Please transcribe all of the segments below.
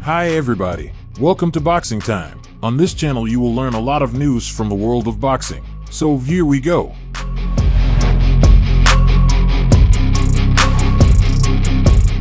Hi everybody, welcome to Boxing Time. On this channel you will learn a lot of news from the world of boxing. So here we go.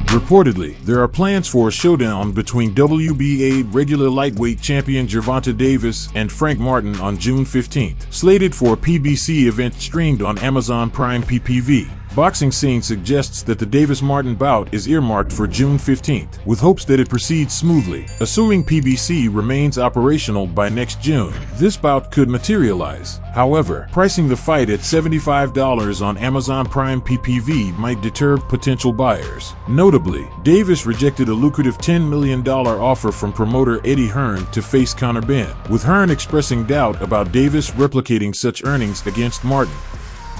Reportedly, there are plans for a showdown between WBA regular lightweight champion Gervonta Davis and Frank Martin on June 15th, slated for a PBC event streamed on Amazon Prime PPV. Boxing Scene suggests that the Davis-Martin bout is earmarked for June 15th, with hopes that it proceeds smoothly. Assuming PBC remains operational by next June, this bout could materialize. However, pricing the fight at $75 on Amazon Prime PPV might deter potential buyers. Notably, Davis rejected a lucrative $10 million offer from promoter Eddie Hearn to face Conor Benn, with Hearn expressing doubt about Davis replicating such earnings against Martin.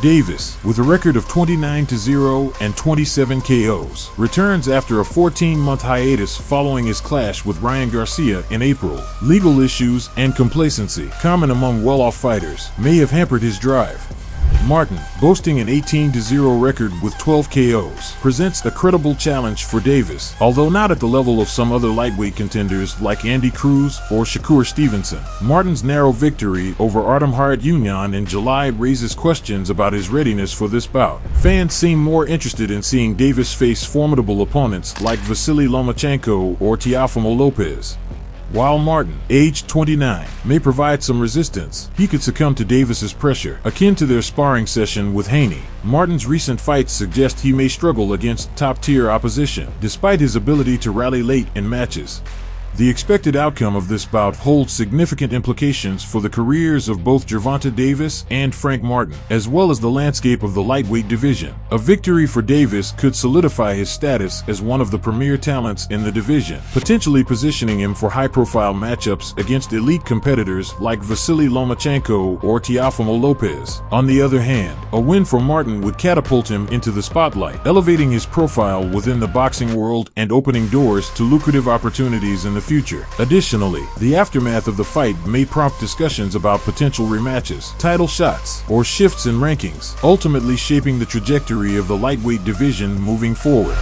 Davis, with a record of 29-0 and 27 KOs, returns after a 14-month hiatus following his clash with Ryan Garcia in April. Legal issues and complacency, common among well-off fighters, may have hampered his drive. Martin, boasting an 18-0 record with 12 KOs, presents a credible challenge for Davis, although not at the level of some other lightweight contenders like Andy Cruz or Shakur Stevenson. Martin's narrow victory over Artem Haryunyan in July raises questions about his readiness for this bout. Fans seem more interested in seeing Davis face formidable opponents like Vasily Lomachenko or Teofimo Lopez. While Martin, aged 29, may provide some resistance, he could succumb to Davis's pressure, akin to their sparring session with Haney. Martin's recent fights suggest he may struggle against top-tier opposition, despite his ability to rally late in matches. The expected outcome of this bout holds significant implications for the careers of both Gervonta Davis and Frank Martin, as well as the landscape of the lightweight division. A victory for Davis could solidify his status as one of the premier talents in the division, potentially positioning him for high-profile matchups against elite competitors like Vasily Lomachenko or Teofimo Lopez. On the other hand, a win for Martin would catapult him into the spotlight, elevating his profile within the boxing world and opening doors to lucrative opportunities in the future. Additionally, the aftermath of the fight may prompt discussions about potential rematches, title shots, or shifts in rankings, ultimately shaping the trajectory of the lightweight division moving forward.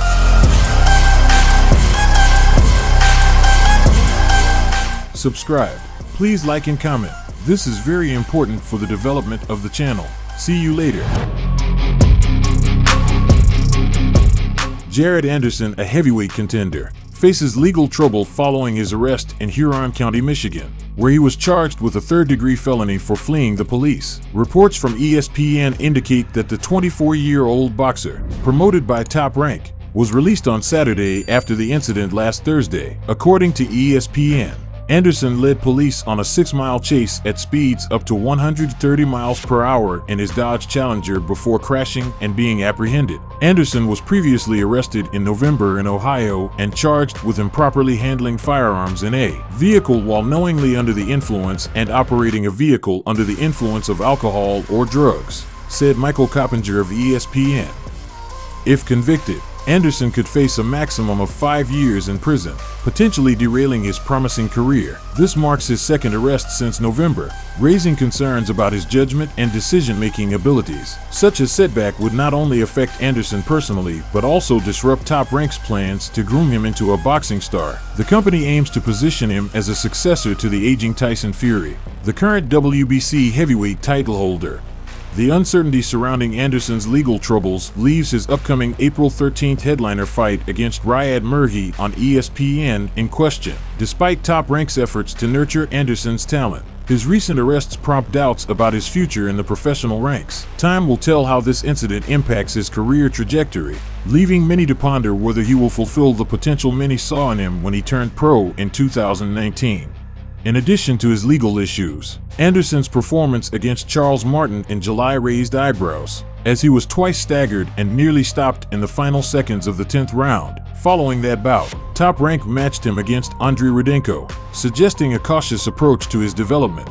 Subscribe. Please like and comment. This is very important for the development of the channel. See you later. Jared Anderson, a heavyweight contender, faces legal trouble following his arrest in Huron County, Michigan, where he was charged with a third-degree felony for fleeing the police. Reports from ESPN indicate that the 24-year-old boxer, promoted by Top Rank, was released on Saturday after the incident last Thursday. According to ESPN, Anderson led police on a 6-mile chase at speeds up to 130 miles per hour in his Dodge Challenger before crashing and being apprehended. Anderson was previously arrested in November in Ohio and charged with improperly handling firearms in a vehicle while knowingly under the influence and operating a vehicle under the influence of alcohol or drugs, said Michael Coppinger of ESPN. If convicted, Anderson could face a maximum of 5 years in prison, potentially derailing his promising career. This marks his second arrest since November, raising concerns about his judgment and decision-making abilities. Such a setback would not only affect Anderson personally, but also disrupt Top Rank's plans to groom him into a boxing star. The company aims to position him as a successor to the aging Tyson Fury, the current WBC heavyweight title holder. The uncertainty surrounding Anderson's legal troubles leaves his upcoming April 13th headliner fight against Riyad Murhi on ESPN in question. Despite Top Rank's efforts to nurture Anderson's talent, his recent arrests prompt doubts about his future in the professional ranks. Time will tell how this incident impacts his career trajectory, leaving many to ponder whether he will fulfill the potential many saw in him when he turned pro in 2019. In addition to his legal issues, Anderson's performance against Charles Martin in July raised eyebrows, as he was twice staggered and nearly stopped in the final seconds of the 10th round. Following that bout, Top Rank matched him against Andrei Rudenko, suggesting a cautious approach to his development.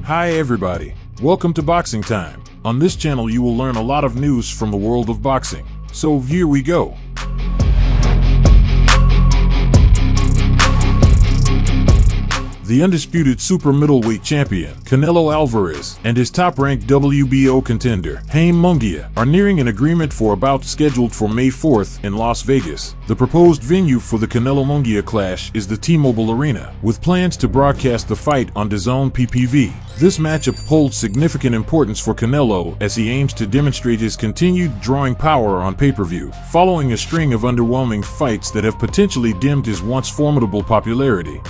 Hi everybody, welcome to Boxing Time. On this channel you will learn a lot of news from the world of boxing. So here we go. The undisputed super middleweight champion, Canelo Alvarez, and his top-ranked WBO contender, Jaime Munguia, are nearing an agreement for a bout scheduled for May 4th in Las Vegas. The proposed venue for the Canelo-Munguia clash is the T-Mobile Arena, with plans to broadcast the fight on DAZN PPV. This matchup holds significant importance for Canelo as he aims to demonstrate his continued drawing power on pay-per-view, following a string of underwhelming fights that have potentially dimmed his once formidable popularity.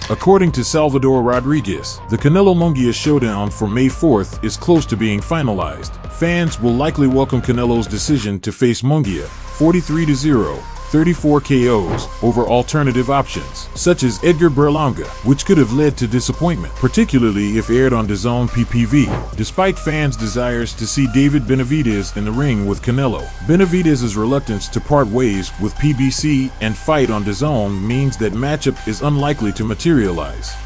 According to Salvador Rodriguez, the Canelo-Munguia showdown for May 4th is close to being finalized. Fans will likely welcome Canelo's decision to face Munguia 43-0, 34 KOs, over alternative options, such as Edgar Berlanga, which could have led to disappointment, particularly if aired on DAZN PPV. Despite fans' desires to see David Benavidez in the ring with Canelo, Benavidez's reluctance to part ways with PBC and fight on DAZN means that matchup is unlikely to materialize.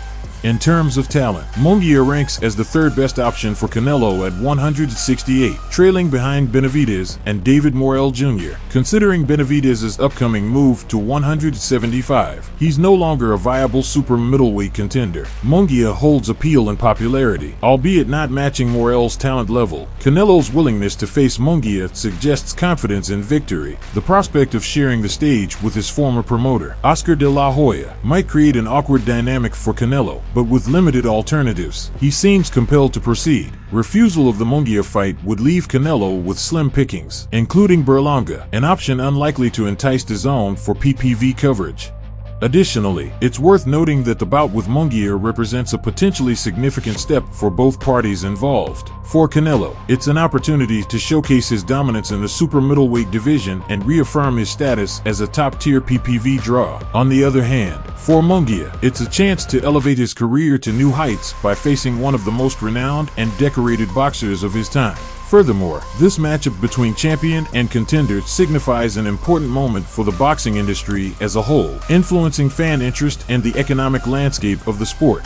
In terms of talent, Munguia ranks as the third best option for Canelo at 168, trailing behind Benavidez and David Morrell Jr. Considering Benavidez's upcoming move to 175, he's no longer a viable super middleweight contender. Munguia holds appeal and popularity, albeit not matching Morrell's talent level. Canelo's willingness to face Munguia suggests confidence in victory. The prospect of sharing the stage with his former promoter, Oscar de la Hoya, might create an awkward dynamic for Canelo, but with limited alternatives, he seems compelled to proceed. Refusal of the Munguia fight would leave Canelo with slim pickings, including Berlanga, an option unlikely to entice DAZN for PPV coverage. Additionally, it's worth noting that the bout with Munguia represents a potentially significant step for both parties involved. For Canelo, it's an opportunity to showcase his dominance in the super middleweight division and reaffirm his status as a top-tier PPV draw. On the other hand, for Munguia, it's a chance to elevate his career to new heights by facing one of the most renowned and decorated boxers of his time. Furthermore, this matchup between champion and contender signifies an important moment for the boxing industry as a whole, influencing fan interest and the economic landscape of the sport.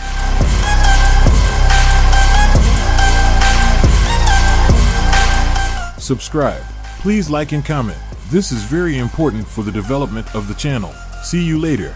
Subscribe. Please like and comment. This is very important for the development of the channel. See you later.